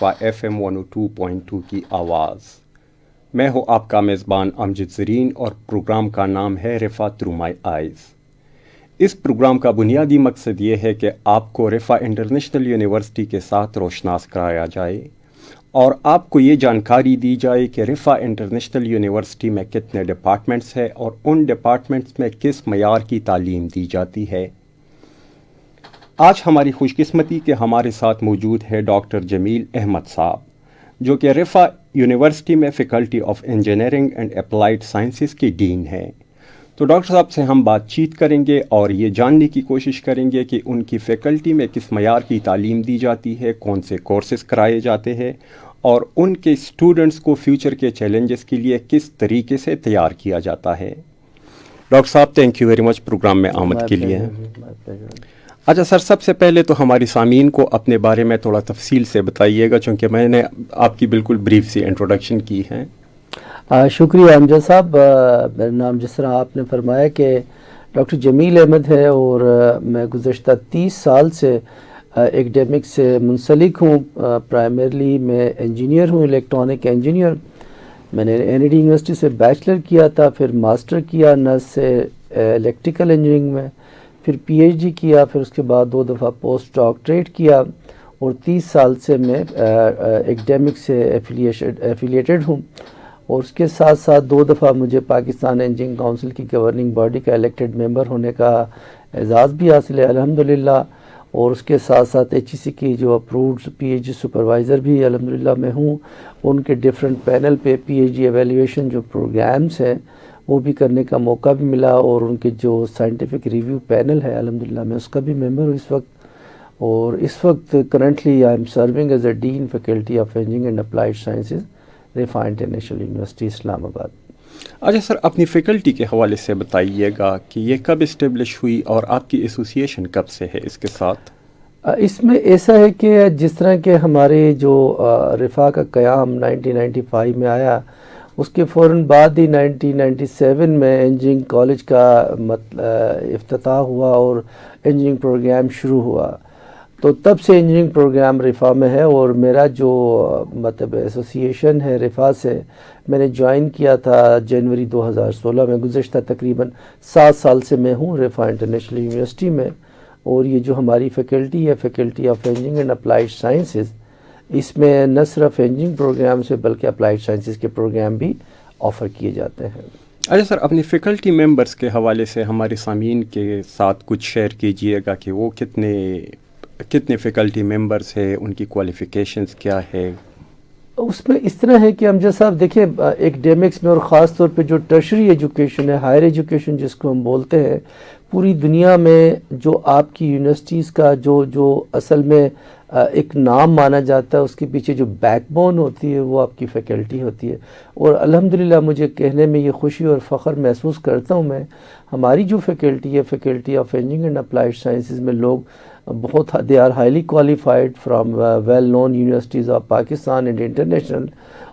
FM 102.2 کی آواز. میں ہوں آپ کا میزبان امجد زرین اور پروگرام کا نام ہے رفا تھرو مائی آئیز. اس پروگرام کا بنیادی مقصد یہ ہے کہ آپ کو رفا انٹرنیشنل یونیورسٹی کے ساتھ روشناس کرایا جائے اور آپ کو یہ جانکاری دی جائے کہ رفا انٹرنیشنل یونیورسٹی میں کتنے ڈپارٹمنٹس ہیں اور ان ڈپارٹمنٹس میں کس معیار کی تعلیم دی جاتی ہے. آج ہماری خوش قسمتی کہ ہمارے ساتھ موجود ہے ڈاکٹر جمیل احمد صاحب، جو کہ رفا یونیورسٹی میں faculty of engineering and applied sciences کی ڈین ہیں. تو ڈاکٹر صاحب سے ہم بات چیت کریں گے اور یہ جاننے کی کوشش کریں گے کہ ان کی فیکلٹی میں کس معیار کی تعلیم دی جاتی ہے، کون سے کورسز کرائے جاتے ہیں اور ان کے اسٹوڈنٹس کو فیوچر کے چیلنجز کے لیے کس طریقے سے تیار کیا جاتا ہے. ڈاکٹر صاحب thank you very much programme میں آمد کے لیے. اچھا سر، سب سے پہلے تو ہماری سامعین کو اپنے بارے میں تھوڑا تفصیل سے بتائیے گا، چونکہ میں نے آپ کی بالکل بریف سی انٹروڈکشن کی ہے. شکریہ امجد صاحب. میرا نام جس طرح آپ نے فرمایا کہ ڈاکٹر جمیل احمد ہے اور میں گزشتہ 30 سال سے ایکڈیمک سے منسلک ہوں. پرائمرلی میں انجینئر ہوں، الیکٹرانک انجینئر. میں نے این ڈی یونیورسٹی سے بیچلر کیا تھا، پھر ماسٹر کیا نرس سے الیکٹریکل انجینئرنگ میں، پھر پی ایچ ڈی کیا، پھر اس کے بعد 2 دفعہ پوسٹ ڈاکٹریٹ کیا اور 30 سال سے میں ایکڈیمک سے ایفیلیٹڈ ہوں. اور اس کے ساتھ ساتھ 2 دفعہ مجھے پاکستان انجینئرنگ کونسل کی گورننگ باڈی کا الیکٹڈ ممبر ہونے کا اعزاز بھی حاصل ہے الحمدللہ. اور اس کے ساتھ ساتھ ایچ ای سی کی جو approved P H D supervisor بھی الحمدللہ میں ہوں. ان کے ڈفرینٹ پینل پہ پی ایچ ڈی ایویلیویشن جو پروگرامز ہیں وہ بھی کرنے کا موقع بھی ملا، اور ان کے جو سائنٹیفک ریویو پینل ہے الحمدللہ میں اس کا بھی ممبر ہوں اس وقت. اور اس وقت currently I am serving as a dean faculty of engineering and applied sciences Riphah international university Islamabad. اچھا سر، اپنی فیکلٹی کے حوالے سے بتائیے گا کہ یہ کب اسٹیبلش ہوئی اور آپ کی ایسوسیشن کب سے ہے اس کے ساتھ؟ اس میں ایسا ہے کہ جس طرح کہ ہمارے جو رفا کا قیام 1995 میں آیا، اس کے فوراً بعد ہی 1997 میں انجینئرنگ کالج کا افتتاح ہوا اور انجینئرنگ پروگرام شروع ہوا. تو تب سے انجینئرنگ پروگرام رفا میں ہے. اور میرا جو مطلب ایسوسیشن ہے رفا سے، میں نے جوائن کیا تھا جنوری 2016 میں. گزشتہ تقریباً 7 سال سے میں ہوں رفا انٹرنیشنل یونیورسٹی میں. اور یہ جو ہماری فیکلٹی ہے faculty of engineering and applied sciences, اس میں نہ صرف انجینئرنگ پروگرام سے بلکہ اپلائیڈ سائنسز کے پروگرام بھی آفر کیے جاتے ہیں. اچھا سر، اپنی فیکلٹی ممبرس کے حوالے سے ہمارے سامعین کے ساتھ کچھ شیئر کیجئے گا کہ وہ کتنے فیکلٹی ممبرس ہیں، ان کی کوالیفیکیشنز کیا ہے. اس میں اس طرح ہے کہ امجد صاحب دیکھیں، ایکڈیمکس میں اور خاص طور پہ جو ٹرشری ایجوکیشن ہے، ہائر ایجوکیشن جس کو ہم بولتے ہیں، پوری دنیا میں جو آپ کی یونیورسٹیز کا جو اصل میں ایک نام مانا جاتا ہے، اس کے پیچھے جو بیک بون ہوتی ہے وہ آپ کی فیکلٹی ہوتی ہے. اور الحمدللہ مجھے کہنے میں یہ خوشی اور فخر محسوس کرتا ہوں میں، ہماری جو فیکلٹی ہے faculty of engineering and applied sciences میں لوگ بہت they are highly qualified from well known universities of Pakistan and international.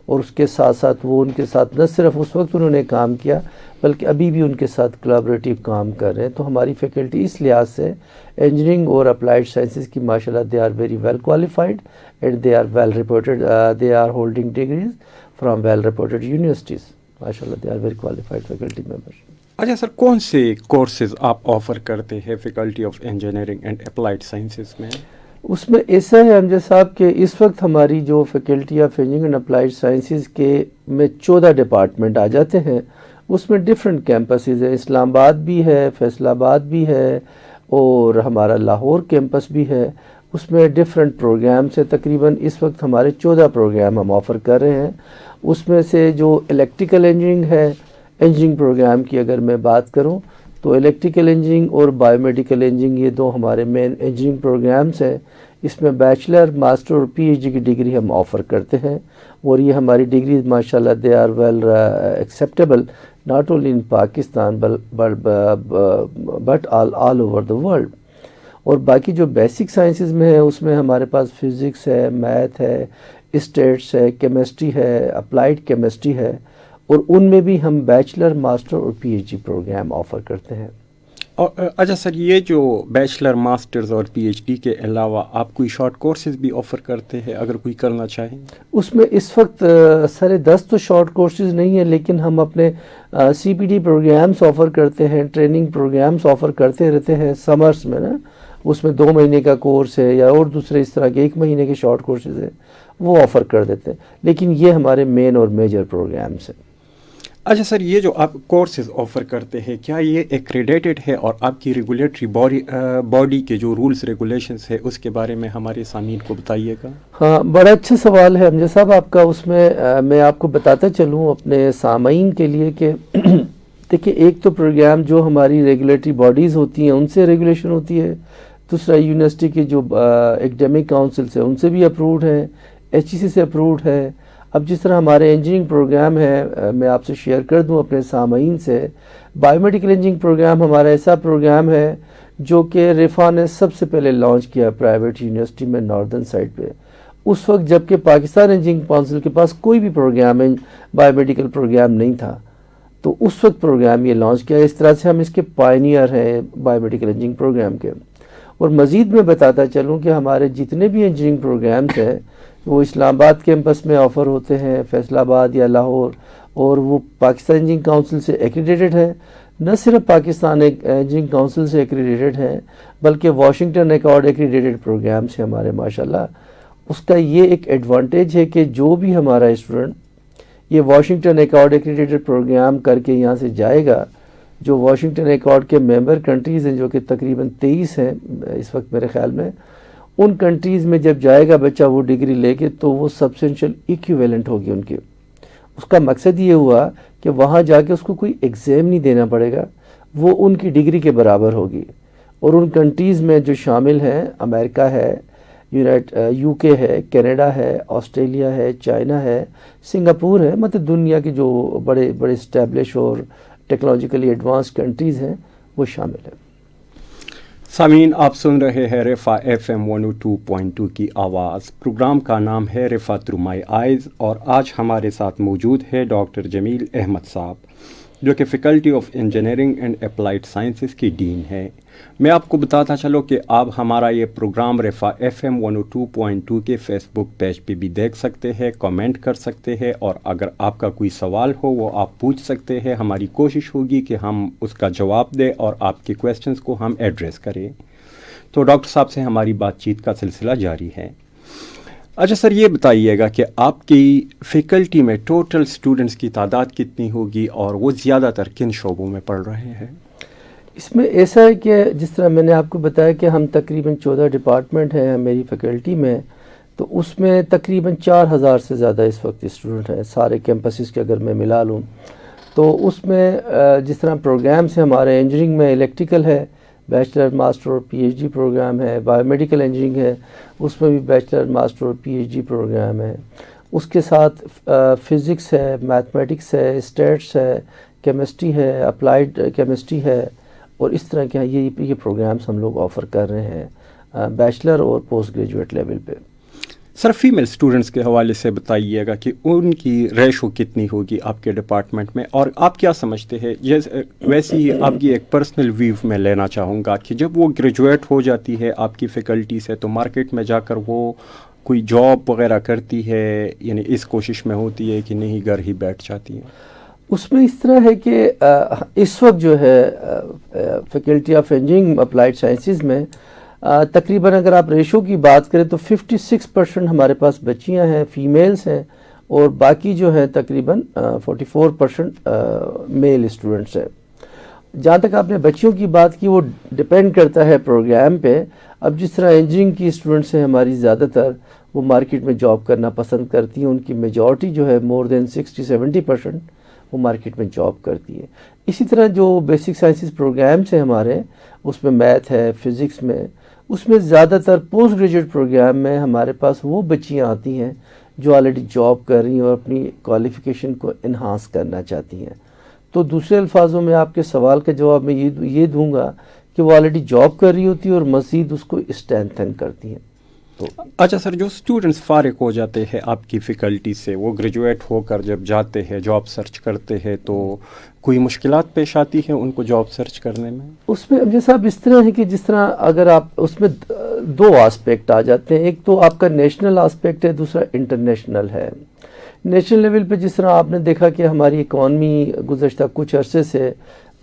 اور اس کے ساتھ ساتھ وہ ان کے ساتھ نہ صرف اس وقت انہوں نے کام کیا بلکہ ابھی بھی ان کے ساتھ کولابریٹیو کام کر رہے ہیں. تو ہماری فیکلٹی اس لحاظ سے انجینئرنگ اور اپلائیڈ سائنسز کی ماشاءاللہ they are very well qualified and they are well reported, they are holding degrees from well reported universities. ماشاءاللہ they are very qualified faculty member. اچھا سر، کون سے کورسز آپ آفر کرتے ہیں faculty of engineering and applied sciences میں؟ اس میں ایسا ہے امجد صاحب کہ اس وقت ہماری جو faculty of engineering and applied sciences کے میں 14 ڈپارٹمنٹ آ جاتے ہیں. اس میں ڈفرینٹ کیمپسز ہیں، اسلام آباد بھی ہے، فیصل آباد بھی ہے اور ہمارا لاہور کیمپس بھی ہے. اس میں ڈفرینٹ پروگرامس ہیں. تقریباً اس وقت ہمارے 14 پروگرام ہم آفر کر رہے ہیں. اس میں سے جو الیکٹریکل انجینئرنگ ہے، انجینئرنگ پروگرام کی اگر میں بات کروں تو الیکٹریکل انجینئرنگ اور بایو میڈیکل انجینئرنگ یہ 2 ہمارے مین انجینئرنگ پروگرامس ہیں. اس میں بیچلر، ماسٹر اور پی ایچ ڈی کی ڈگری ہم آفر کرتے ہیں. اور یہ ہماری ڈگریز ماشاءاللہ they are well acceptable not only in Pakistan but all over the world. اور باقی جو بیسک سائنسز میں ہے اس میں ہمارے پاس فزکس ہے، میتھ ہے، اسٹیٹس ہے، کیمسٹری ہے، اپلائیڈ کیمسٹری ہے. اور ان میں بھی ہم بیچلر، ماسٹر اور P H D programme offer کرتے ہیں. اور اچھا سر، یہ جو بیچلر ماسٹرز اور پی ایچ ڈی کے علاوہ آپ کوئی شارٹ کورسز بھی آفر کرتے ہیں اگر کوئی کرنا چاہیں؟ اس میں اس وقت سارے 10 تو شارٹ کورسز نہیں ہیں، لیکن ہم اپنے سی پی ڈی پروگرامز آفر کرتے ہیں، ٹریننگ پروگرامز آفر کرتے رہتے ہیں سمرس میں نا. اس میں 2 مہینے کا کورس ہے یا اور دوسرے اس طرح کے 1 مہینے کے شارٹ کورسز ہیں، وہ آفر کر دیتے ہیں، لیکن یہ ہمارے مین اور میجر پروگرامز ہیں. اچھا سر، یہ جو آپ کورسز آفر کرتے ہیں کیا یہ ایکریڈیٹڈ ہے، اور آپ کی ریگولیٹری باڈی کے جو رولز ریگولیشنز ہے اس کے بارے میں ہمارے سامعین کو بتائیے گا؟ ہاں، بڑا اچھا سوال ہے امجد صاحب آپ کا. اس میں میں آپ کو بتاتا چلوں اپنے سامعین کے لیے کہ دیکھیں، ایک تو پروگرام جو ہماری ریگولیٹری باڈیز ہوتی ہیں ان سے ریگولیشن ہوتی ہے، دوسرا یونیورسٹی کی جو ایکڈیمک کاؤنسلس ہیں ان سے بھی اپرووڈ ہے، ایچ ای سی سے اپرووڈ ہے. اب جس طرح ہمارے انجینئرنگ پروگرام ہے، میں آپ سے شیئر کر دوں اپنے سامعین سے، بایو میڈیکل انجینئرنگ پروگرام ہمارا ایسا پروگرام ہے جو کہ رفا نے سب سے پہلے لانچ کیا پرائیویٹ یونیورسٹی میں ناردرن سائڈ پہ، اس وقت جب کہ پاکستان انجینئرنگ کونسل کے پاس کوئی بھی پروگرام بایو میڈیکل پروگرام نہیں تھا، تو اس وقت پروگرام یہ لانچ کیا. اس طرح سے ہم اس کے پائنیئر ہیں بایو میڈیکل انجینئرنگ پروگرام کے. اور مزید میں بتاتا چلوں کہ ہمارے جتنے بھی انجینئرنگ پروگرامز ہیں وہ اسلام آباد کیمپس میں آفر ہوتے ہیں، فیصل آباد یا لاہور، اور وہ پاکستان انجینئرنگ کونسل سے ایکریڈیٹڈ ہے. نہ صرف پاکستان انجینئرنگ کونسل سے ایکریڈیٹڈ ہیں بلکہ واشنگٹن ایکارڈ ایکریڈیٹڈ پروگرامز ہیں ہمارے ماشاءاللہ. اس کا یہ ایک ایڈوانٹیج ہے کہ جو بھی ہمارا اسٹوڈنٹ یہ واشنگٹن ایکارڈ ایکریڈیٹڈ پروگرام کر کے یہاں سے جائے گا، جو واشنگٹن ایکارڈ کے ممبر کنٹریز ہیں جو کہ تقریباً 23 ہیں اس وقت میرے خیال میں، ان کنٹریز میں جب جائے گا بچہ وہ ڈگری لے کے تو وہ سبسٹینشیل ایکویولنٹ ہوگی ان کی. اس کا مقصد یہ ہوا کہ وہاں جا کے اس کو کوئی ایگزام نہیں دینا پڑے گا، وہ ان کی ڈگری کے برابر ہوگی. اور ان کنٹریز میں جو شامل ہیں امریکہ ہے، یو کے ہے، کینیڈا ہے، آسٹریلیا ہے، چائنا ہے، سنگاپور ہے، مطلب دنیا کے جو بڑے بڑے اسٹیبلش اور ٹیکنالوجیکلی ایڈوانس کنٹریز ہیں وہ شامل ہیں. سامعین، آپ سن رہے ہیں رفا FM 102.2 کی آواز. پروگرام کا نام ہے رفا تھرو مائی آئیز، اور آج ہمارے ساتھ موجود ہے ڈاکٹر جمیل احمد صاحب جو کہ faculty of engineering and applied sciences کی ڈین ہے. میں آپ کو بتاتا چلو کہ آپ ہمارا یہ پروگرام رفا FM 102.2 کے فیس بک پیج پہ بھی دیکھ سکتے ہیں، کامنٹ کر سکتے ہیں، اور اگر آپ کا کوئی سوال ہو وہ آپ پوچھ سکتے ہیں. ہماری کوشش ہوگی کہ ہم اس کا جواب دیں اور آپ کے کویسچنز کو ہم ایڈریس کریں. تو ڈاکٹر صاحب سے ہماری بات چیت کا سلسلہ جاری ہے. اچھا سر، یہ بتائیے گا کہ آپ کی فیکلٹی میں ٹوٹل اسٹوڈنٹس کی تعداد کتنی ہوگی، اور وہ زیادہ تر کن شعبوں میں پڑھ رہے ہیں؟ اس میں ایسا ہے کہ جس طرح میں نے آپ کو بتایا کہ ہم تقریباً 14 ڈپارٹمنٹ ہیں میری فیکلٹی میں، تو اس میں تقریباً 4000 سے زیادہ اس وقت اسٹوڈنٹ ہیں سارے کیمپسز کے اگر میں ملا لوں. تو اس میں جس طرح پروگرامس ہیں ہمارے انجینئرنگ میں الیکٹریکل ہے، بیچلر ماسٹر اور پی ایچ ڈی پروگرام ہے. بایو میڈیکل انجینئرنگ ہے، اس میں بھی بیچلر ماسٹر اور پی ایچ ڈی پروگرام ہے. اس کے ساتھ فزکس ہے، میتھمیٹکس ہے، اسٹیٹس ہے، کیمسٹری ہے، اپلائیڈ کیمسٹری ہے، اور اس طرح کے یہ پروگرامس ہم لوگ آفر کر رہے ہیں بیچلر اور پوسٹ گریجویٹ لیول پہ. سر، فیمیل اسٹوڈنٹس کے حوالے سے بتائیے گا کہ ان کی ریشو کتنی ہوگی آپ کے ڈپارٹمنٹ میں، اور آپ کیا سمجھتے ہیں؟ ویسے ہی آپ کی ایک پرسنل ویو میں لینا چاہوں گا کہ جب وہ گریجویٹ ہو جاتی ہے آپ کی فیکلٹی سے تو مارکیٹ میں جا کر وہ کوئی جاب وغیرہ کرتی ہے، یعنی اس کوشش میں ہوتی ہے کہ نہیں گھر ہی بیٹھ جاتی ہیں؟ اس میں اس طرح ہے کہ اس وقت جو ہے faculty of engineering applied sciences میں تقریباً اگر آپ ریشو کی بات کریں تو 56% ہمارے پاس بچیاں ہیں، فیمیلز ہیں، اور باقی جو ہے تقریباً 44% میل اسٹوڈنٹس ہیں. جہاں تک آپ نے بچیوں کی بات کی وہ ڈپینڈ کرتا ہے پروگرام پہ. اب جس طرح انجینئرنگ کی اسٹوڈنٹس ہیں ہماری زیادہ تر وہ مارکیٹ میں جاب کرنا پسند کرتی ہیں، ان کی میجورٹی جو ہے مور دین 60-70% وہ مارکیٹ میں جاب کرتی ہے. اسی طرح جو بیسک سائنسز پروگرامس ہیں ہمارے، اس میں میتھ ہے، فزکس میں، اس میں زیادہ تر پوسٹ گریجویٹ پروگرام میں ہمارے پاس وہ بچیاں آتی ہیں جو آلریڈی جاب کر رہی ہیں اور اپنی کوالیفیکیشن کو انہانس کرنا چاہتی ہیں. تو دوسرے الفاظوں میں آپ کے سوال کا جواب میں یہ دوں گا کہ وہ آلریڈی جاب کر رہی ہوتی ہے اور مزید اس کو اسٹرینتھن کرتی ہیں. تو اچھا سر، جو اسٹوڈنٹس فارغ ہو جاتے ہیں آپ کی فیکلٹی سے، وہ گریجویٹ ہو کر جب جاتے ہیں جاب سرچ کرتے ہیں، تو کوئی مشکلات پیش آتی ہیں ان کو جاب سرچ کرنے میں؟ اس میں امجد صاحب اس طرح ہے کہ جس طرح اگر آپ اس میں دو آسپیکٹ آ جاتے ہیں. ایک تو آپ کا نیشنل آسپیکٹ ہے، دوسرا انٹرنیشنل ہے. نیشنل لیول پہ جس طرح آپ نے دیکھا کہ ہماری اکانومی گزشتہ کچھ عرصے سے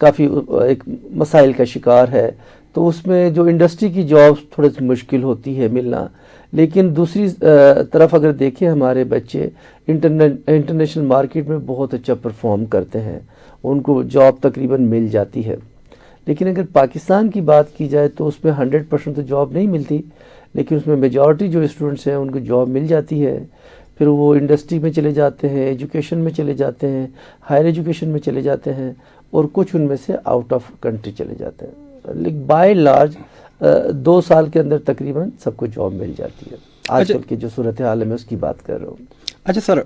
کافی ایک مسائل کا شکار ہے، تو اس میں جو انڈسٹری کی جابس تھوڑی سی مشکل ہوتی ہے ملنا. لیکن دوسری طرف اگر دیکھیں ہمارے بچے انٹرنیشنل مارکیٹ میں بہت اچھا پرفارم کرتے ہیں، ان کو جاب تقریباً مل جاتی ہے. لیکن اگر پاکستان کی بات کی جائے تو اس میں 100% تو جاب نہیں ملتی، لیکن اس میں میجورٹی جو اسٹوڈنٹس ہیں ان کو جاب مل جاتی ہے. پھر وہ انڈسٹری میں چلے جاتے ہیں، ایجوکیشن میں چلے جاتے ہیں، ہائر ایجوکیشن میں چلے جاتے ہیں، اور کچھ ان میں سے آؤٹ آف کنٹری چلے جاتے ہیں. لیکن بائی لارج 2 سال کے اندر تقریباً سب کو جاب مل جاتی ہے. آج کل کی جو صورتحال ہے میں اس کی بات کر رہا ہوں. اچھا سر،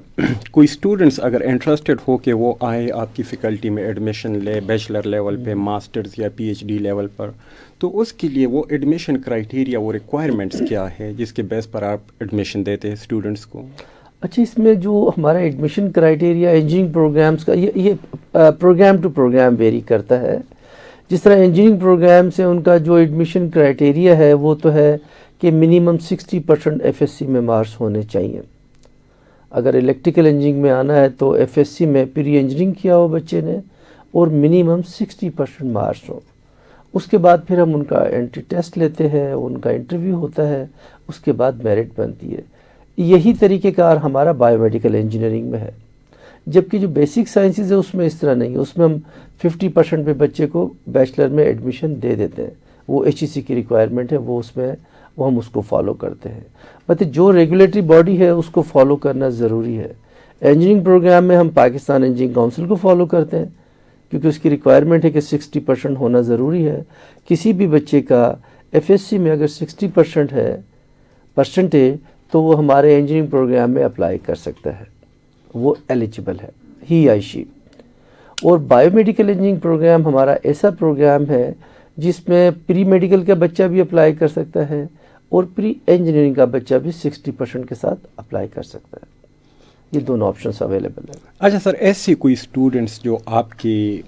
کوئی اسٹوڈنٹس اگر انٹرسٹڈ ہو کہ وہ آئے آپ کی فیکلٹی میں ایڈمیشن لے، بیچلر لیول پہ، ماسٹرز یا پی ایچ ڈی لیول پر، تو اس کے لیے وہ ایڈمیشن کرائٹیریا، وہ ریکوائرمنٹس کیا ہے جس کے بیس پر آپ ایڈمیشن دیتے ہیں اسٹوڈنٹس کو؟ اچھا، اس میں جو ہمارا ایڈمیشن کرائٹیریا انجینئرنگ پروگرامز کا یہ پروگرام ٹو پروگرام ویری کرتا ہے. جس طرح انجینئرنگ پروگرام سے ان کا جو ایڈمیشن کرائٹیریا ہے وہ تو ہے کہ منیمم 60% ایف ایس سی میں مارکس ہونے چاہیے. اگر الیکٹریکل انجینئرنگ میں آنا ہے تو ایف ایس سی میں پری انجینئرنگ کیا ہو بچے نے، اور منیمم 60% مارکس ہو. اس کے بعد پھر ہم ان کا انٹری ٹیسٹ لیتے ہیں، ان کا انٹرویو ہوتا ہے، اس کے بعد میرٹ بنتی ہے. یہی طریقہ کار ہمارا بایو میڈیکل انجینئرنگ میں ہے. جبکہ جو بیسک سائنسز ہے اس میں اس طرح نہیں ہے. اس میں ہم 50% پہ بچے کو بیچلر میں ایڈمیشن دے دیتے ہیں. وہ ایچ ای سی کی ریکوائرمنٹ ہے، وہ اس میں وہ ہم اس کو فالو کرتے ہیں. مطلب جو ریگولیٹری باڈی ہے اس کو فالو کرنا ضروری ہے. انجینئرنگ پروگرام میں ہم پاکستان انجینئرنگ کونسل کو فالو کرتے ہیں، کیونکہ اس کی ریکوائرمنٹ ہے کہ 60% ہونا ضروری ہے. کسی بھی بچے کا ایف ایس سی میں اگر 60% ہے پرسنٹیج، تو وہ ہمارے انجینئرنگ پروگرام میں اپلائی کر سکتا ہے، وہ ایلیجبل ہے، ہی یا شی. اور بایو میڈیکل انجینئرنگ پروگرام ہمارا ایسا پروگرام ہے جس میں پری میڈیکل کا بچہ بھی اپلائی کر سکتا ہے، اور پری انجینئرنگ کا بچہ بھی 60% کے ساتھ اپلائی کر سکتا ہے. یہ دونوں آپشنس اویلیبل ہیں. اچھا سر، ایسی کوئی اسٹوڈنٹس جو آپ کی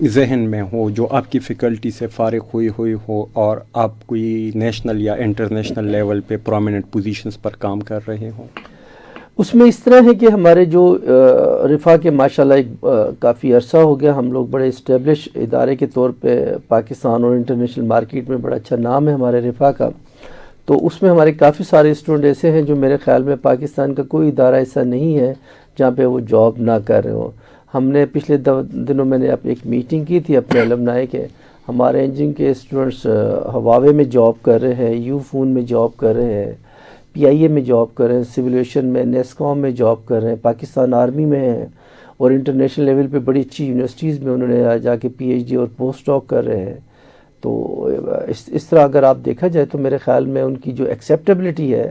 ذہن میں ہو، جو آپ کی فیکلٹی سے فارغ ہوئی ہو، اور آپ کوئی نیشنل یا انٹرنیشنل لیول پہ پرومیننٹ پوزیشنز پر کام کر رہے ہوں؟ اس میں اس طرح ہے کہ ہمارے جو رفا کے ماشاءاللہ ایک کافی عرصہ ہو گیا، ہم لوگ بڑے اسٹیبلش ادارے کے طور پہ پاکستان اور انٹرنیشنل مارکیٹ میں بڑا اچھا نام ہے ہمارے رفا کا. تو اس میں ہمارے کافی سارے اسٹوڈنٹ ایسے ہیں جو میرے خیال میں پاکستان کا کوئی ادارہ ایسا نہیں ہے جہاں پہ وہ جاب نہ کر رہے ہوں. ہم نے پچھلے دنوں میں نے ایک میٹنگ کی تھی اپنے المنائی کے. ہمارے انجینئرنگ کے اسٹوڈنٹس ہواوے میں جاب کر رہے ہیں، یو فون میں جاب کر رہے ہیں، پی آئی اے میں جاب کر رہے ہیں، سول ایویشن میں، نیسکام میں جاب کر رہے ہیں، پاکستان آرمی میں ہیں، اور انٹرنیشنل لیول پہ بڑی اچھی یونیورسٹیز میں انہوں نے جا کے پی ایچ ڈی اور پوسٹ ڈاک کر رہے ہیں. تو اس طرح اگر آپ دیکھا جائے تو میرے خیال میں ان کی جو ایکسیپٹیبلٹی ہے،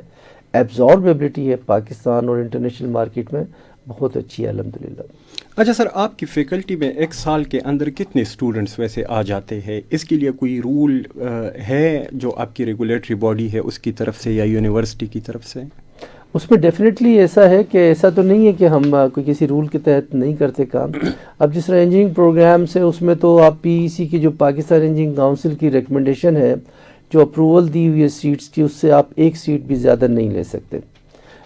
ایبزاربیبلٹی ہے پاکستان اور انٹرنیشنل مارکیٹ میں بہت اچھی ہے الحمدللہ. اچھا سر، آپ کی فیکلٹی میں ایک سال کے اندر کتنے اسٹوڈنٹس ویسے آ جاتے ہیں؟ اس کے لیے کوئی رول ہے جو آپ کی ریگولیٹری باڈی ہے اس کی طرف سے یا یونیورسٹی کی طرف سے؟ اس میں ڈیفینیٹلی ایسا ہے کہ ایسا تو نہیں ہے کہ ہم کوئی کسی رول کے تحت نہیں کرتے کام. اب جس طرح انجینئرنگ پروگرامس ہے اس میں تو آپ پی ای سی کی جو پاکستان انجینئرنگ کونسل کی ریکمنڈیشن ہے، جو اپروول دی ہوئی ہے سیٹس کی، اس سے آپ ایک سیٹ بھی زیادہ نہیں لے سکتے.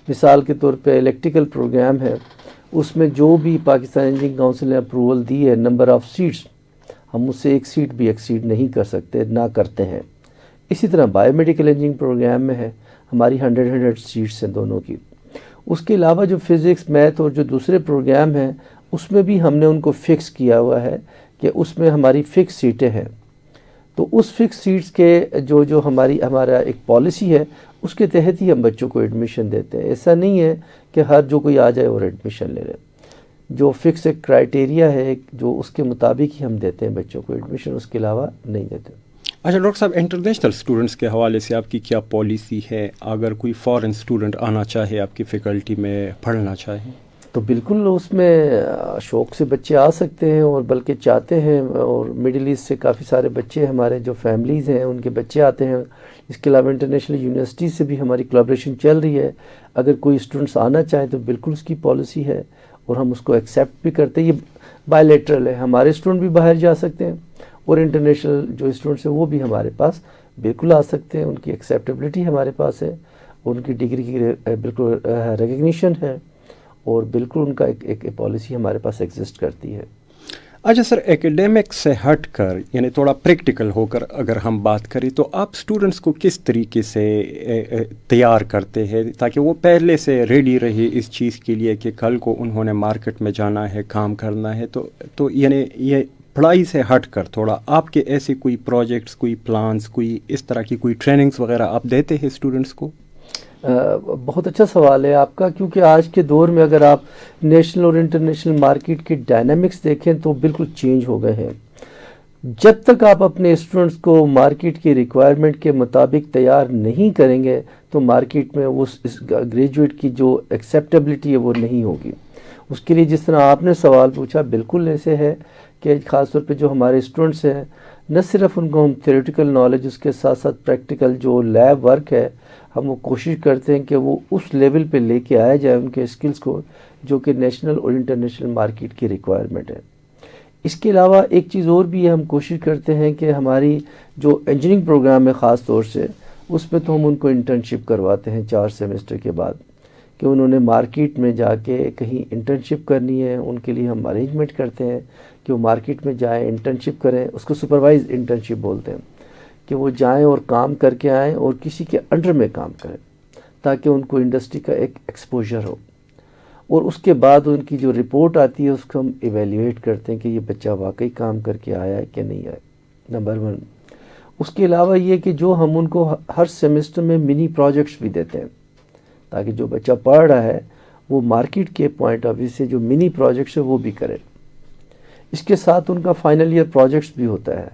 مثال کے طور پہ الیکٹریکل پروگرام ہے، اس میں جو بھی پاکستان انجینئرنگ کونسل نے اپروول دی ہے نمبر آف سیٹس، ہم اس سے ایک سیٹ بھی ایکسیڈ نہیں کر سکتے، نہ کرتے ہیں. اسی طرح بایو میڈیکل انجینئرنگ پروگرام میں ہے، ہماری 100 سیٹس ہیں دونوں کی. اس کے علاوہ جو فزکس، میتھ اور جو دوسرے پروگرام ہیں اس میں بھی ہم نے ان کو فکس کیا ہوا ہے کہ اس میں ہماری فکس سیٹیں ہیں. تو اس فکس سیٹس کے جو ہمارا ایک پالیسی ہے اس کے تحت ہی ہم بچوں کو ایڈمیشن دیتے ہیں. ایسا نہیں ہے کہ ہر جو کوئی آ جائے اور ایڈمیشن لے لے. جو فکس ایک کرائٹیریا ہے جو اس کے مطابق ہی ہم دیتے ہیں بچوں کو ایڈمیشن، اس کے علاوہ نہیں دیتے. اچھا ڈاکٹر صاحب، انٹرنیشنل اسٹوڈنٹس کے حوالے سے آپ کی کیا پالیسی ہے؟ اگر کوئی فارن اسٹوڈنٹ آنا چاہے آپ کی فیکلٹی میں پڑھنا چاہے تو بالکل اس میں شوق سے بچے آ سکتے ہیں اور بلکہ چاہتے ہیں، اور مڈل ایسٹ سے کافی سارے بچے ہمارے جو فیملیز ہیں ان کے بچے آتے ہیں. اس کے علاوہ انٹرنیشنل یونیورسٹی سے بھی ہماری کولیبریشن چل رہی ہے. اگر کوئی اسٹوڈنٹس آنا چاہیں تو بالکل اس کی پالیسی ہے اور ہم اس کو ایکسیپٹ بھی کرتے ہیں. یہ بائی لیٹرل ہے، ہمارے اسٹوڈنٹ بھی باہر جا سکتے ہیں اور انٹرنیشنل جو اسٹوڈنٹس ہیں وہ بھی ہمارے پاس بالکل آ سکتے ہیں. ان کی ایکسیپٹیبلٹی ہمارے پاس ہے، ان کی ڈگری کی بالکل ریکگنیشن ہے، اور بالکل ان کا ایک پالیسی ہمارے پاس ایگزسٹ کرتی ہے. اچھا سر، ایکیڈیمک سے ہٹ کر یعنی تھوڑا پریکٹیکل ہو کر اگر ہم بات کریں تو آپ اسٹوڈنٹس کو کس طریقے سے تیار کرتے ہیں تاکہ وہ پہلے سے ریڈی رہے اس چیز کے لیے کہ کل کو انہوں نے مارکیٹ میں جانا ہے، کام کرنا ہے؟ تو یعنی یہ پڑھائی سے ہٹ کر تھوڑا آپ کے ایسے کوئی پروجیکٹس، کوئی پلانس، کوئی اس طرح کی کوئی ٹریننگز وغیرہ آپ دیتے ہیں اسٹوڈنٹس کو؟ بہت اچھا سوال ہے آپ کا، کیونکہ آج کے دور میں اگر آپ نیشنل اور انٹرنیشنل مارکیٹ کے ڈائنامکس دیکھیں تو بالکل چینج ہو گئے ہیں. جب تک آپ اپنے اسٹوڈنٹس کو مارکیٹ کی ریکوائرمنٹ کے مطابق تیار نہیں کریں گے تو مارکیٹ میں وہ گریجویٹ کی جو ایکسیپٹیبلٹی ہے وہ نہیں ہوگی. اس کے لیے جس طرح آپ نے سوال پوچھا بالکل ایسے ہے کہ خاص طور پہ جو ہمارے اسٹوڈنٹس ہیں، نہ صرف ان کو ہم تھیوریٹیکل نالج، اس کے ساتھ ساتھ پریکٹیکل جو لیب ورک ہے ہم وہ کوشش کرتے ہیں کہ وہ اس لیول پہ لے کے آیا جائے ان کے اسکلز کو جو کہ نیشنل اور انٹرنیشنل مارکیٹ کی ریکوائرمنٹ ہے. اس کے علاوہ ایک چیز اور بھی ہے، ہم کوشش کرتے ہیں کہ ہماری جو انجینئرنگ پروگرام ہے خاص طور سے اس میں تو ہم ان کو انٹرنشپ کرواتے ہیں 4 سیمسٹر کے بعد، کہ انہوں نے مارکیٹ میں جا کے کہیں انٹرنشپ کرنی ہے. ان کے لیے ہم ارینجمنٹ کرتے ہیں کہ وہ مارکیٹ میں جائیں، انٹرنشپ کریں. اس کو سپروائز انٹرنشپ بولتے ہیں، کہ وہ جائیں اور کام کر کے آئیں اور کسی کے انڈر میں کام کریں تاکہ ان کو انڈسٹری کا ایک ایکسپوجر ہو. اور اس کے بعد ان کی جو رپورٹ آتی ہے اس کو ہم ایویلیویٹ کرتے ہیں کہ یہ بچہ واقعی کام کر کے آیا ہے کہ نہیں آیا، نمبر 1. اس کے علاوہ یہ کہ جو ہم ان کو ہر سیمسٹر میں منی پروجیکٹس بھی دیتے ہیں تاکہ جو بچہ پڑھ رہا ہے وہ مارکیٹ کے پوائنٹ آف ویو سے جو منی پروجیکٹس ہے وہ بھی کرے. اس کے ساتھ ان کا فائنل ایئر پروجیکٹس بھی ہوتا ہے.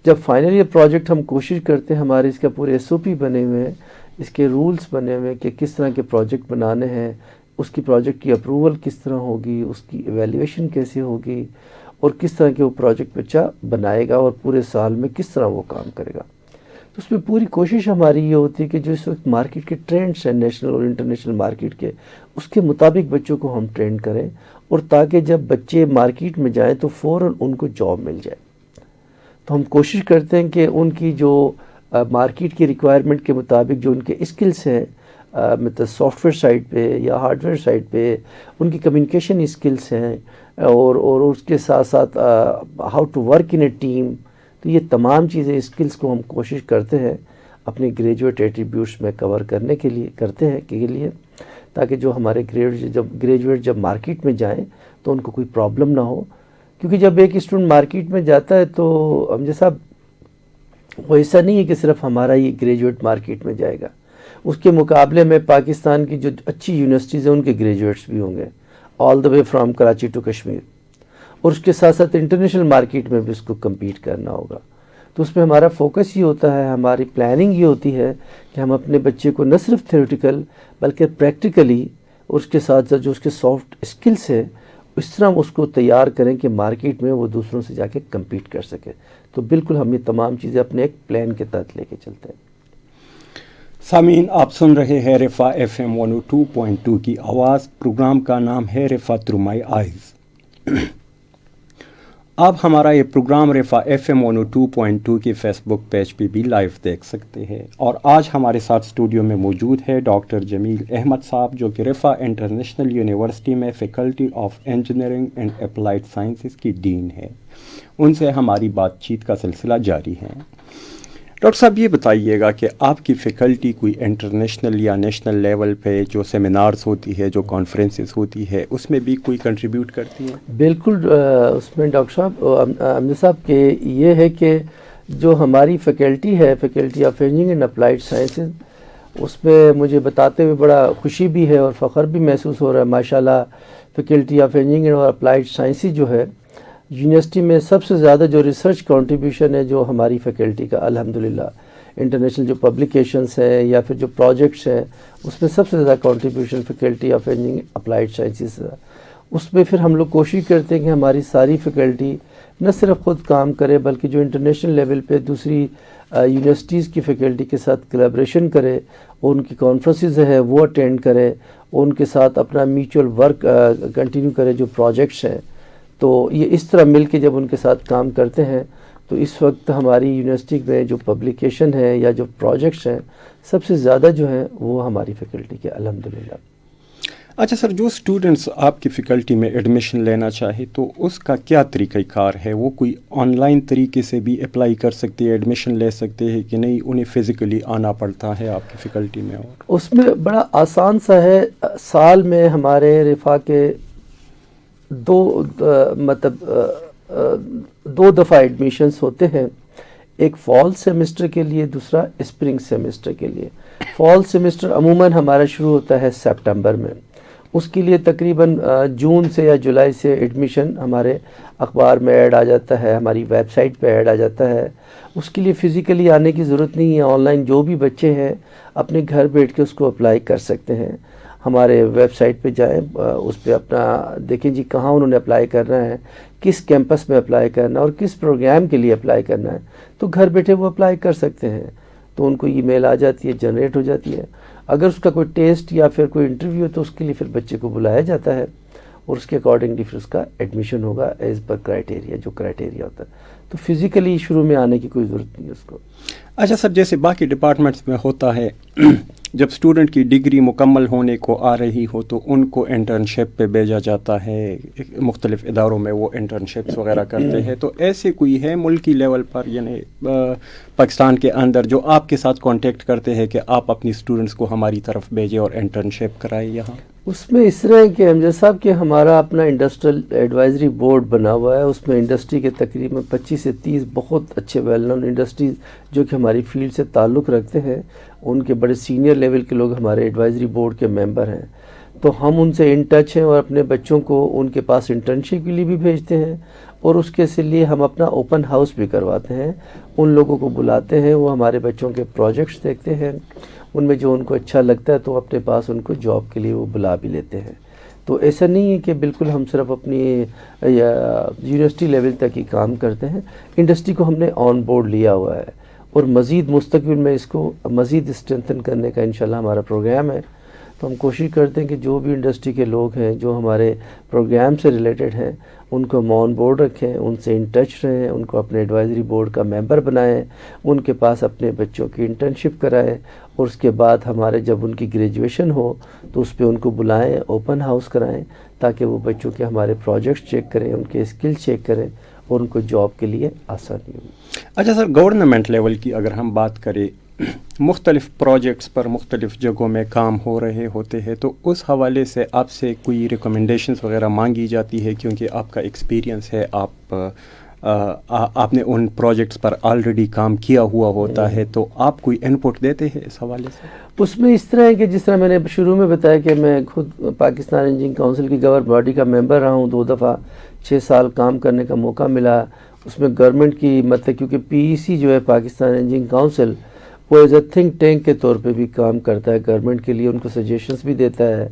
جب فائنل ایئر پروجیکٹ ہم کوشش کرتے ہیں، ہمارے اس کا پورے SOP بنے ہوئے ہیں، اس کے رولز بنے ہوئے ہیں کہ کس طرح کے پروجیکٹ بنانے ہیں، اس کی پروجیکٹ کی اپروول کس طرح ہوگی، اس کی ایویلیویشن کیسے ہوگی، اور کس طرح کے وہ پروجیکٹ بچہ بنائے گا اور پورے سال میں کس طرح وہ کام کرے گا. تو اس میں پوری کوشش ہماری یہ ہوتی ہے کہ جو اس وقت مارکیٹ کے ٹرینڈس ہیں نیشنل اور انٹرنیشنل مارکیٹ کے، اس کے مطابق بچوں کو ہم ٹرین کریں، اور تاکہ جب بچے مارکیٹ میں جائیں تو فوراً ان کو جاب مل جائے. تو ہم کوشش کرتے ہیں کہ ان کی جو مارکیٹ کی ریکوائرمنٹ کے مطابق جو ان کے اسکلس ہیں، مطلب سافٹ ویئر سائڈ پہ یا ہارڈ ویئر سائڈ پہ ان کی کمیونیکیشن اسکلس ہیں، اور اس کے ساتھ ساتھ how to work in a team. تو یہ تمام چیزیں اسکلس کو ہم کوشش کرتے ہیں اپنے گریجویٹ ایٹریبیوٹس میں کور کرنے کے لیے کرتے ہیں کے لیے، تاکہ جو ہمارے گریجویٹ جب مارکیٹ میں جائیں تو ان کو کوئی پرابلم نہ ہو. کیونکہ جب ایک اسٹوڈنٹ مارکیٹ میں جاتا ہے تو امجد صاحب وہ ایسا نہیں ہے کہ صرف ہمارا یہ گریجویٹ مارکیٹ میں جائے گا، اس کے مقابلے میں پاکستان کی جو اچھی یونیورسٹیز ہیں ان کے گریجویٹس بھی ہوں گے، all the way from Karachi to Kashmir. اور اس کے ساتھ ساتھ انٹرنیشنل مارکیٹ میں بھی اس کو کمپیٹ کرنا ہوگا. تو اس میں ہمارا فوکس یہ ہوتا ہے، ہماری پلاننگ یہ ہوتی ہے کہ ہم اپنے بچے کو نہ صرف تھیوریٹیکل بلکہ پریکٹیکلی اور اس کے ساتھ ساتھ جو اس کے سافٹ اسکلس ہے اس طرح ہم اس کو تیار کریں کہ مارکیٹ میں وہ دوسروں سے جا کے کمپیٹ کر سکے. تو بالکل ہم یہ تمام چیزیں اپنے ایک پلان کے تحت لے کے چلتے ہیں. سامعین، آپ سن رہے ہیں رفا FM 102.2 کی آواز. پروگرام کا نام ہے رفا تھرو مائی آئیز. آپ ہمارا یہ پروگرام رفا FM 102.2 کی فیس بک پیج پہ بھی لائیو دیکھ سکتے ہیں. اور آج ہمارے ساتھ اسٹوڈیو میں موجود ہے ڈاکٹر جمیل احمد صاحب، جو کہ رفا انٹرنیشنل یونیورسٹی میں faculty of engineering and applied sciences کی ڈین ہے. ان سے ہماری بات چیت کا سلسلہ جاری ہے. ڈاکٹر صاحب، یہ بتائیے گا کہ آپ کی فیکلٹی کوئی انٹرنیشنل یا نیشنل لیول پہ جو سیمینارز ہوتی ہے، جو کانفرنسز ہوتی ہے، اس میں بھی کوئی کنٹریبیوٹ کرتی ہیں؟ بالکل. اس میں ڈاکٹر صاحب امجد صاحب کہ یہ ہے کہ جو ہماری فیکلٹی ہے، faculty of engineering and applied sciences, اس میں مجھے بتاتے ہوئے بڑا خوشی بھی ہے اور فخر بھی محسوس ہو رہا ہے. ماشاءاللہ فیکلٹی آف انجینئرنگ اور اپلائیڈ سائنسز جو ہے یونیورسٹی میں سب سے زیادہ جو ریسرچ کنٹریبیوشن ہے جو ہماری فیکلٹی کا الحمدللہ. انٹرنیشنل جو پبلیکیشنس ہیں یا پھر جو پروجیکٹس ہیں اس میں سب سے زیادہ contribution faculty of engineering applied sciences ہے. اس میں پھر ہم لوگ کوشش کرتے ہیں کہ ہماری ساری فیکلٹی نہ صرف خود کام کرے بلکہ جو انٹرنیشنل لیول پہ دوسری یونیورسٹیز کی فیکلٹی کے ساتھ کلیبریشن کرے, ان کی کانفرنسز ہے وہ اٹینڈ کرے, ان کے ساتھ اپنا میوچل ورک کنٹینیو کرے جو پروجیکٹس ہیں. تو یہ اس طرح مل کے جب ان کے ساتھ کام کرتے ہیں تو اس وقت ہماری یونیورسٹی میں جو پبلیکیشن ہے یا جو پروجیکٹس ہیں سب سے زیادہ جو ہیں وہ ہماری فیکلٹی کے الحمدللہ. اچھا سر, جو اسٹوڈنٹس آپ کی فیکلٹی میں ایڈمیشن لینا چاہے تو اس کا کیا طریقہ کار ہے؟ وہ کوئی آن لائن طریقے سے بھی اپلائی کر سکتے ہیں, ایڈمیشن لے سکتے ہیں کہ نہیں انہیں فزیکلی آنا پڑتا ہے آپ کی فیکلٹی میں؟ اور اس میں بڑا آسان سا ہے. سال میں ہمارے رفا کے دو دفعہ ایڈمیشنز ہوتے ہیں, ایک فال سیمسٹر کے لیے, دوسرا اسپرنگ سیمسٹر کے لیے. فال سیمسٹر عموماً ہمارا شروع ہوتا ہے سپٹمبر میں. اس کے لیے تقریباً جون سے یا جولائی سے ایڈمیشن ہمارے اخبار میں ایڈ آ جاتا ہے, ہماری ویب سائٹ پہ ایڈ آ جاتا ہے. اس کے لیے فزیکلی آنے کی ضرورت نہیں ہے, آن لائن جو بھی بچے ہیں اپنے گھر بیٹھ کے اس کو اپلائی کر سکتے ہیں. ہمارے ویب سائٹ پہ جائیں, اس پہ اپنا دیکھیں جی کہاں انہوں نے اپلائی کرنا ہے, کس کیمپس میں اپلائی کرنا ہے اور کس پروگرام کے لیے اپلائی کرنا ہے, تو گھر بیٹھے وہ اپلائی کر سکتے ہیں. تو ان کو ای میل آ جاتی ہے, جنریٹ ہو جاتی ہے. اگر اس کا کوئی ٹیسٹ یا پھر کوئی انٹرویو تو اس کے لیے پھر بچے کو بلایا جاتا ہے اور اس کے اکارڈنگلی پھر اس کا ایڈمیشن ہوگا ایز پر کرائٹیریا, جو کرائٹیریا ہوتا ہے. تو فزیکلی شروع میں آنے کی کوئی ضرورت نہیں ہے اس کو. اچھا سر, جیسے باقی ڈپارٹمنٹس میں ہوتا ہے جب اسٹوڈنٹ کی ڈگری مکمل ہونے کو آ رہی ہو تو ان کو انٹرنشپ پہ بھیجا جاتا ہے, مختلف اداروں میں وہ انٹرنشپس وغیرہ کرتے ہیں. تو ایسے کوئی ہے ملکی لیول پر یعنی پاکستان کے اندر جو آپ کے ساتھ کانٹیکٹ کرتے ہیں کہ آپ اپنی اسٹوڈنٹس کو ہماری طرف بھیجیں اور انٹرنشپ کرائیں یہاں؟ اس میں اس طرح ہے کہ امجد صاحب کہ ہمارا اپنا انڈسٹریل ایڈوائزری بورڈ بنا ہوا ہے. اس میں انڈسٹری کے تقریباً 25 سے 30 بہت اچھے ویل نون انڈسٹریز جو کہ ہماری فیلڈ سے تعلق رکھتے ہیں, ان کے بڑے سینئر لیول کے لوگ ہمارے ایڈوائزری بورڈ کے ممبر ہیں. تو ہم ان سے ان ٹچ ہیں اور اپنے بچوں کو ان کے پاس انٹرنشپ کے لیے بھی بھیجتے ہیں اور اس کے لیے ہم اپنا اوپن ہاؤس بھی کرواتے ہیں. ان لوگوں کو بلاتے ہیں, وہ ہمارے بچوں کے پروجیکٹس دیکھتے ہیں, ان میں جو ان کو اچھا لگتا ہے تو اپنے پاس ان کو جاب کے لیے وہ بلا بھی لیتے ہیں. تو ایسا نہیں ہے کہ بالکل ہم صرف اپنی یونیورسٹی لیول تک ہی کام کرتے ہیں. انڈسٹری کو ہم نے آن بورڈ لیا ہوا ہے اور مزید مستقبل میں اس کو مزید اسٹرینتھن کرنے کا انشاءاللہ ہمارا پروگرام ہے. تو ہم کوشش کرتے ہیں کہ جو بھی انڈسٹری کے لوگ ہیں جو ہمارے پروگرام سے ریلیٹڈ ہیں ان کو ہم آن بورڈ رکھیں, ان سے ان ٹچ رہیں, ان کو اپنے ایڈوائزری بورڈ کا ممبر بنائیں, ان کے پاس اپنے بچوں کی انٹرنشپ کرائیں اور اس کے بعد ہمارے جب ان کی گریجویشن ہو تو اس پہ ان کو بلائیں, اوپن ہاؤس کرائیں تاکہ وہ بچوں کے ہمارے پروجیکٹس چیک کریں, ان کے اسکل چیک کریں اور ان کو جاب کے لیے آسانی ہو. اچھا سر, گورنمنٹ لیول کی اگر ہم بات کریں, مختلف پروجیکٹس پر مختلف جگہوں میں کام ہو رہے ہوتے ہیں, تو اس حوالے سے آپ سے کوئی ریکمنڈیشنز وغیرہ مانگی جاتی ہے کیونکہ آپ کا ایکسپیرینس ہے, آپ نے ان پروجیکٹس پر آلریڈی کام کیا ہوا ہوتا ہے, تو آپ کوئی انپٹ دیتے ہیں اس حوالے سے؟ اس میں اس طرح ہے کہ جس طرح میں نے شروع میں بتایا کہ میں خود پاکستان انجینئرنگ کونسل کی گورنر باڈی کا ممبر رہا ہوں, 2 دفعہ 6 سال کام کرنے کا موقع ملا. اس میں گورنمنٹ کی مطلب کیونکہ PEC جو ہے پاکستان انجینئرنگ کونسل وہ ایز اے تھنک ٹینک کے طور پہ بھی کام کرتا ہے گورنمنٹ کے لیے, ان کو سجیشنز بھی دیتا ہے,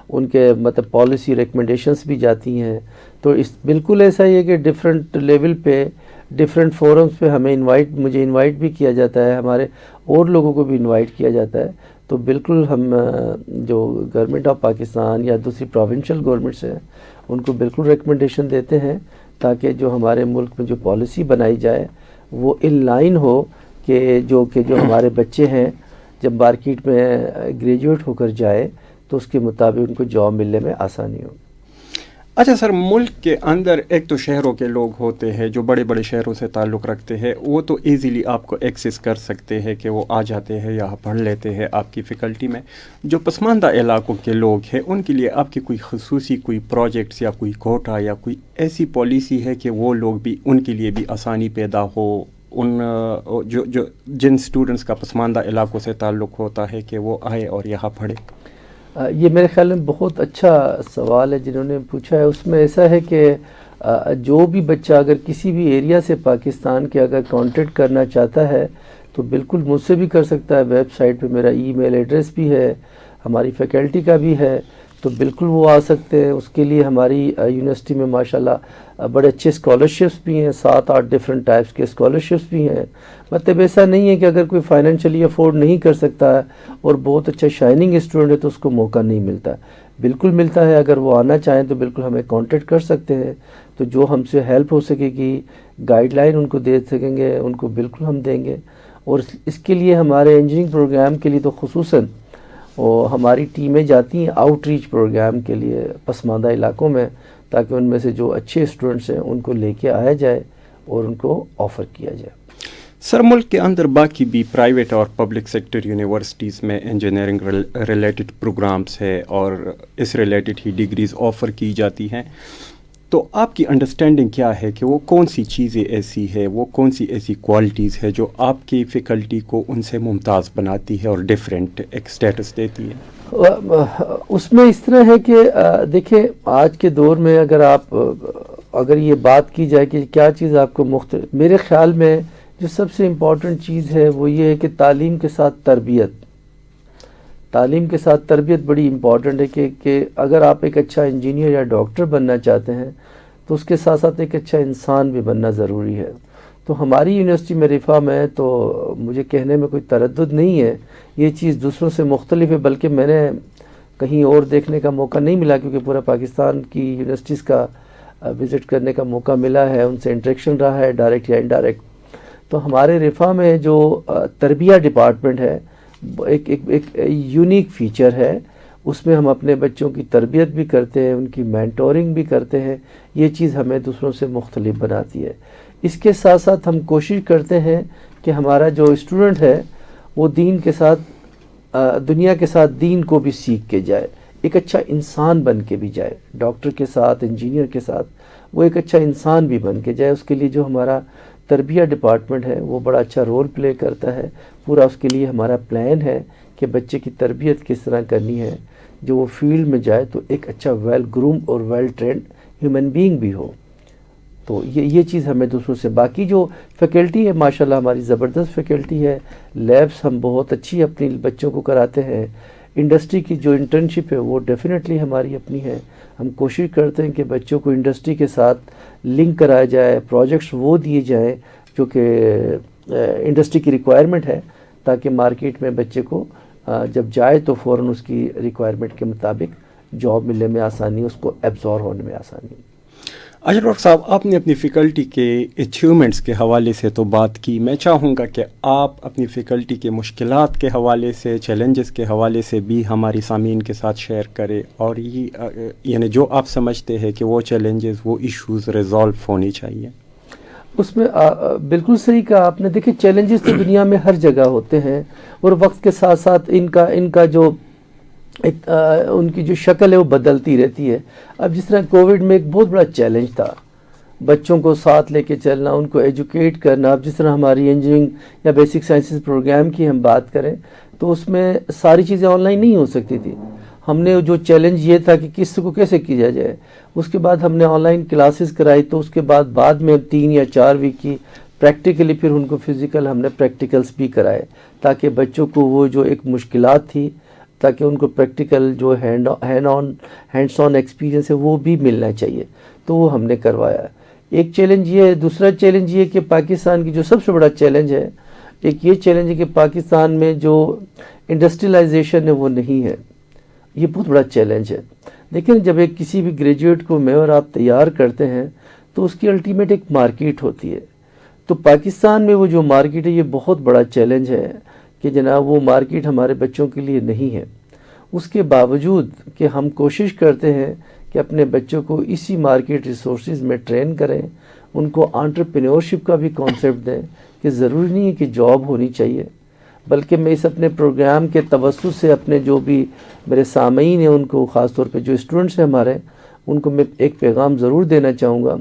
ان کے مطلب پالیسی ریکمنڈیشنز بھی جاتی ہیں. تو اس بالکل ایسا ہی ہے کہ ڈفرینٹ لیول پہ ڈفرینٹ فورمز پہ مجھے انوائٹ بھی کیا جاتا ہے, ہمارے اور لوگوں کو بھی انوائٹ کیا جاتا ہے. تو بالکل ہم جو گورنمنٹ آف پاکستان یا دوسری پروونشل گورنمنٹس ہیں ان کو بالکل ریکمنڈیشن دیتے ہیں تاکہ جو ہمارے ملک میں جو پالیسی بنائی جائے وہ ان لائن ہو کہ جو ہمارے بچے ہیں جب مارکیٹ میں گریجویٹ ہو کر جائے تو اس کے مطابق ان کو جاب ملنے میں آسانی ہو. اچھا سر, ملک کے اندر ایک تو شہروں کے لوگ ہوتے ہیں جو بڑے بڑے شہروں سے تعلق رکھتے ہیں, وہ تو ایزیلی آپ کو ایکسیس کر سکتے ہیں کہ وہ آ جاتے ہیں یا پڑھ لیتے ہیں آپ کی فیکلٹی میں. جو پسماندہ علاقوں کے لوگ ہیں ان کے لیے آپ کی کوئی خصوصی کوئی پروجیکٹس یا کوئی کوٹا یا کوئی ایسی پالیسی ہے کہ وہ لوگ بھی ان کے لیے بھی آسانی پیدا ہو, ان جن اسٹوڈنٹس کا پسماندہ علاقوں سے تعلق ہوتا ہے کہ وہ آئے اور یہاں پڑھے؟ یہ میرے خیال میں بہت اچھا سوال ہے جنہوں نے پوچھا ہے. اس میں ایسا ہے کہ جو بھی بچہ اگر کسی بھی ایریا سے پاکستان کے اگر کانٹیکٹ کرنا چاہتا ہے تو بالکل مجھ سے بھی کر سکتا ہے. ویب سائٹ پہ میرا ای میل ایڈریس بھی ہے, ہماری فیکلٹی کا بھی ہے, تو بالکل وہ آ سکتے ہیں. اس کے لیے ہماری یونیورسٹی میں ماشاءاللہ بڑے اچھے اسکالرشپس بھی ہیں, 7-8 ڈفرینٹ ٹائپس کے اسکالرشپس بھی ہیں. مطلب ایسا نہیں ہے کہ اگر کوئی فائنینشلی افورڈ نہیں کر سکتا ہے اور بہت اچھا شائننگ اسٹوڈنٹ ہے تو اس کو موقع نہیں ملتا. بالکل ملتا ہے. اگر وہ آنا چاہیں تو بالکل ہمیں کانٹیکٹ کر سکتے ہیں. تو جو ہم سے ہیلپ ہو سکے گی, گائیڈ لائن ان کو دے سکیں گے, ان کو بالکل ہم دیں گے. اور اس کے لیے ہمارے انجینئرنگ پروگرام کے لیے تو خصوصاً ہماری ٹیمیں جاتی ہیں آؤٹ ریچ پروگرام کے لیے پسماندہ علاقوں میں, تاکہ ان میں سے جو اچھے اسٹوڈنٹس ہیں ان کو لے کے آیا جائے اور ان کو آفر کیا جائے. سر, ملک کے اندر باقی بھی پرائیویٹ اور پبلک سیکٹر یونیورسٹیز میں انجینئرنگ ریلیٹڈ پروگرامز ہے اور اس ریلیٹڈ ہی ڈگریز آفر کی جاتی ہیں. تو آپ کی انڈرسٹینڈنگ کیا ہے کہ وہ کون سی چیزیں ایسی ہے, وہ کون سی ایسی کوالٹیز ہے جو آپ کی فیکلٹی کو ان سے ممتاز بناتی ہے اور ڈیفرنٹ ایک سٹیٹس دیتی ہے؟ اس میں اس طرح ہے کہ دیکھیں آج کے دور میں اگر یہ بات کی جائے کہ کیا چیز آپ کو مختلف, میرے خیال میں جو سب سے امپورٹنٹ چیز ہے وہ یہ ہے کہ تعلیم کے ساتھ تربیت. تعلیم کے ساتھ تربیت بڑی امپورٹنٹ ہے کہ اگر آپ ایک اچھا انجینئر یا ڈاکٹر بننا چاہتے ہیں تو اس کے ساتھ ساتھ ایک اچھا انسان بھی بننا ضروری ہے. تو ہماری یونیورسٹی میں رفا میں تو مجھے کہنے میں کوئی تردد نہیں ہے, یہ چیز دوسروں سے مختلف ہے. بلکہ میں نے کہیں اور دیکھنے کا موقع نہیں ملا, کیونکہ پورا پاکستان کی یونیورسٹیز کا وزٹ کرنے کا موقع ملا ہے, ان سے انٹریکشن رہا ہے ڈائریکٹ یا انڈائریکٹ. تو ہمارے رفا میں جو تربیہ ڈپارٹمنٹ ہے ایک یونیک فیچر ہے. اس میں ہم اپنے بچوں کی تربیت بھی کرتے ہیں, ان کی مینٹورنگ بھی کرتے ہیں. یہ چیز ہمیں دوسروں سے مختلف بناتی ہے. اس کے ساتھ ساتھ ہم کوشش کرتے ہیں کہ ہمارا جو اسٹوڈنٹ ہے وہ دین کے ساتھ دنیا کے ساتھ دین کو بھی سیکھ کے جائے, ایک اچھا انسان بن کے بھی جائے. ڈاکٹر کے ساتھ, انجینئر کے ساتھ وہ ایک اچھا انسان بھی بن کے جائے. اس کے لیے جو ہمارا تربیہ ڈپارٹمنٹ ہے وہ بڑا اچھا رول پلے کرتا ہے. پورا اس کے لیے ہمارا پلان ہے کہ بچے کی تربیت کس طرح کرنی ہے, جو وہ فیلڈ میں جائے تو ایک اچھا ویل گروم اور ویل ٹرینڈ ہیومن بینگ بھی ہو. تو یہ چیز ہمیں دوسروں سے, باقی جو فیکلٹی ہے ماشاءاللہ ہماری زبردست فیکلٹی ہے. لیبس ہم بہت اچھی اپنی بچوں کو کراتے ہیں. انڈسٹری کی جو انٹرنشپ ہے وہ ڈیفینیٹلی ہماری اپنی ہے. ہم کوشش کرتے ہیں کہ بچوں کو انڈسٹری کے ساتھ لنک کرایا جائے, پروجیکٹس وہ دیے جائیں جو کہ انڈسٹری کی ریکوائرمنٹ ہے, تاکہ مارکیٹ میں بچے کو جب جائے تو فوراً اس کی ریکوائرمنٹ کے مطابق جاب ملنے میں آسانی, اس کو ایبزور ہونے میں آسانی. اچھا ڈاکٹر صاحب, آپ نے اپنی فیکلٹی کے اچیومنٹس کے حوالے سے تو بات کی. میں چاہوں گا کہ آپ اپنی فیکلٹی کے مشکلات کے حوالے سے, چیلنجز کے حوالے سے بھی ہماری سامعین کے ساتھ شیئر کریں, اور یعنی جو آپ سمجھتے ہیں کہ وہ چیلنجز, وہ ایشوز ریزالو ہونی چاہیے. اس میں بالکل صحیح کہا آپ نے. دیکھیں چیلنجز تو دنیا میں ہر جگہ ہوتے ہیں, اور وقت کے ساتھ ساتھ ان کا جو ان کی جو شکل ہے وہ بدلتی رہتی ہے. اب جس طرح کووڈ میں ایک بہت بڑا چیلنج تھا, بچوں کو ساتھ لے کے چلنا, ان کو ایجوکیٹ کرنا. اب جس طرح ہماری انجینئرنگ یا بیسک سائنسز پروگرام کی ہم بات کریں تو اس میں ساری چیزیں آن لائن نہیں ہو سکتی تھی. ہم نے جو چیلنج یہ تھا کہ کس کو کیسے کیا جائے. اس کے بعد ہم نے آن لائن کلاسز کرائی, تو اس کے بعد میں 3 یا 4 ویک کی پریکٹیکلی, پھر ان کو فزیکل ہم نے پریکٹیکلز بھی کرائے, تاکہ بچوں کو وہ جو ایک مشکلات تھی تاکہ ان کو پریکٹیکل جو ہینڈس آن ایکسپیرینس ہے وہ بھی ملنا چاہیے, تو وہ ہم نے کروایا. ایک چیلنج یہ ہے. دوسرا چیلنج یہ کہ پاکستان کی جو سب سے بڑا چیلنج ہے, ایک یہ چیلنج ہے کہ پاکستان میں جو انڈسٹریلائزیشن ہے وہ نہیں ہے. یہ بہت بڑا چیلنج ہے. لیکن جب ایک کسی بھی گریجویٹ کو میں اور آپ تیار کرتے ہیں تو اس کی الٹیمیٹ ایک مارکیٹ ہوتی ہے. تو پاکستان میں وہ جو مارکیٹ ہے یہ بہت بڑا چیلنج ہے کہ جناب وہ مارکیٹ ہمارے بچوں کے لیے نہیں ہے. اس کے باوجود کہ ہم کوشش کرتے ہیں کہ اپنے بچوں کو اسی مارکیٹ ریسورسز میں ٹرین کریں, ان کو انٹرپرینیورشپ کا بھی کانسیپٹ دیں کہ ضروری نہیں ہے کہ جاب ہونی چاہیے, بلکہ میں اس اپنے پروگرام کے توسط سے اپنے جو بھی میرے سامعین ہیں ان کو, خاص طور پہ جو اسٹوڈنٹس ہیں ہمارے, ان کو میں ایک پیغام ضرور دینا چاہوں گا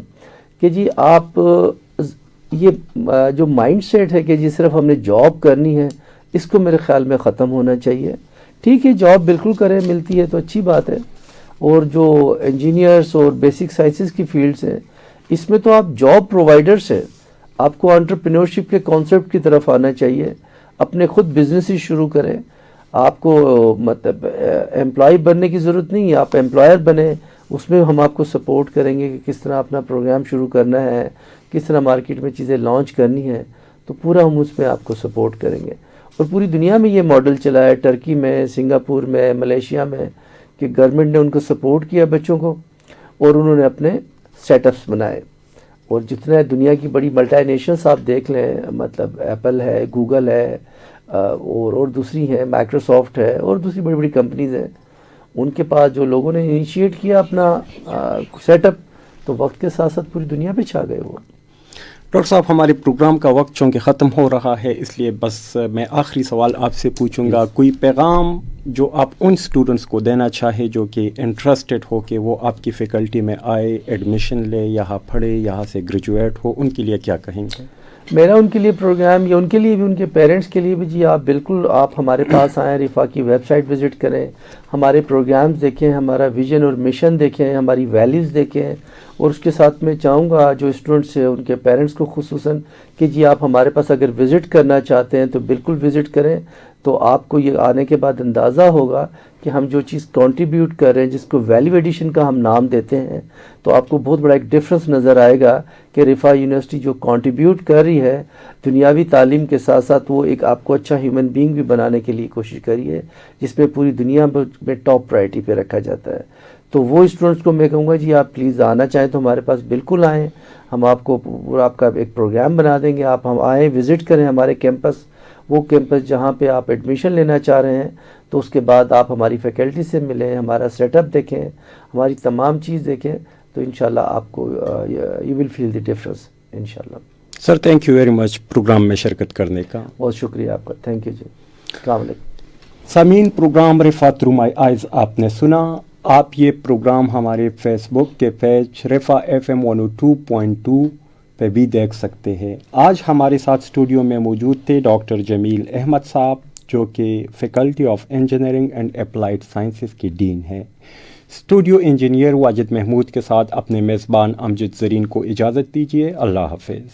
کہ جی آپ یہ جو مائنڈ سیٹ ہے کہ جی صرف ہم نے جاب کرنی ہے, اس کو میرے خیال میں ختم ہونا چاہیے. ٹھیک ہے جاب بالکل کریں, ملتی ہے تو اچھی بات ہے, اور جو انجینئرس اور بیسک سائنسز کی فیلڈس ہیں اس میں تو آپ جاب پرووائڈرس ہیں. آپ کو انٹرپرینیورشپ کے کانسیپٹ کی طرف آنا چاہیے. اپنے خود بزنس ہی شروع کریں. آپ کو مطلب امپلائی بننے کی ضرورت نہیں ہے, آپ امپلائر بنیں. اس میں ہم آپ کو سپورٹ کریں گے کہ کس طرح اپنا پروگرام شروع کرنا ہے, کس طرح مارکیٹ میں چیزیں لانچ کرنی ہیں, تو پورا ہم اس میں آپ کو سپورٹ کریں گے. اور پوری دنیا میں یہ ماڈل چلا ہے, ٹرکی میں, سنگاپور میں, ملیشیا میں, کہ گورنمنٹ نے ان کو سپورٹ کیا بچوں کو, اور انہوں نے اپنے سیٹ اپس بنائے. اور جتنا دنیا کی بڑی ملٹی نیشنلس آپ دیکھ لیں, مطلب ایپل ہے, گوگل ہے, اور دوسری ہیں, مائکروسافٹ ہے, اور دوسری بڑی بڑی کمپنیز ہیں, ان کے پاس جو لوگوں نے انیشیٹ کیا اپنا سیٹ اپ, تو وقت کے ساتھ ساتھ پوری دنیا پہ چھا گئے وہ. ڈاکٹر صاحب, ہمارے پروگرام کا وقت چونکہ ختم ہو رہا ہے, اس لیے بس میں آخری سوال آپ سے پوچھوں گا, کوئی پیغام جو آپ ان اسٹوڈنٹس کو دینا چاہے جو کہ انٹرسٹڈ ہو کہ وہ آپ کی فیکلٹی میں آئے, ایڈمیشن لے, یہاں پڑھے, یہاں سے گریجویٹ ہو, ان کے لیے کیا کہیں گے؟ میرا ان کے لیے پروگرام, یا ان کے لیے بھی, ان کے پیرنٹس کے لیے بھی, جی آپ بالکل آپ ہمارے پاس آئیں, رفا کی ویب سائٹ وزٹ کریں, ہمارے پروگرامز دیکھیں, ہمارا ویژن اور مشن دیکھیں, ہماری ویلیوز دیکھیں. اور اس کے ساتھ میں چاہوں گا جو اسٹوڈنٹس ہیں ان کے پیرنٹس کو خصوصاً کہ جی آپ ہمارے پاس اگر وزٹ کرنا چاہتے ہیں تو بالکل وزٹ کریں. تو آپ کو یہ آنے کے بعد اندازہ ہوگا کہ ہم جو چیز کنٹریبیوٹ کر رہے ہیں, جس کو ویلیو ایڈیشن کا ہم نام دیتے ہیں, تو آپ کو بہت بڑا ایک ڈفرنس نظر آئے گا کہ رفا یونیورسٹی جو کنٹریبیوٹ کر رہی ہے دنیاوی تعلیم کے ساتھ ساتھ, وہ ایک آپ کو اچھا ہیومن بینگ بھی بنانے کے لیے کوشش کری ہے, جس میں پوری دنیا میں ٹاپ پرائرٹی پہ رکھا جاتا ہے. تو وہ اسٹوڈنٹس کو میں کہوں گا جی آپ پلیز آنا چاہیں تو ہمارے پاس بالکل آئیں, ہم آپ کو پورا آپ کا ایک پروگرام بنا دیں گے. آپ ہم آئیں, وزٹ کریں ہمارے کیمپس, وہ کیمپس جہاں پہ آپ ایڈمیشن لینا چاہ رہے ہیں, تو اس کے بعد آپ ہماری فیکلٹی سے ملیں, ہمارا سیٹ اپ دیکھیں, ہماری تمام چیز دیکھیں, تو انشاءاللہ آپ کو you will feel the difference انشاءاللہ. Sir thank you very much programme میں شرکت کرنے کا. بہت شکریہ آپ کا, تھینک یو جی. السلام علیکم. سامعین, پروگرام رفا تھرو مائی آئیز آپ نے سنا. آپ یہ پروگرام ہمارے فیس بک کے پیج رفا FM 102.2 پہ بھی دیکھ سکتے ہیں. آج ہمارے ساتھ اسٹوڈیو میں موجود تھے ڈاکٹر جمیل احمد صاحب, جو کہ faculty of engineering and applied sciences کی ڈین ہیں. اسٹوڈیو انجینئر واجد محمود کے ساتھ اپنے میزبان امجد زرین کو اجازت دیجیے. اللہ حافظ.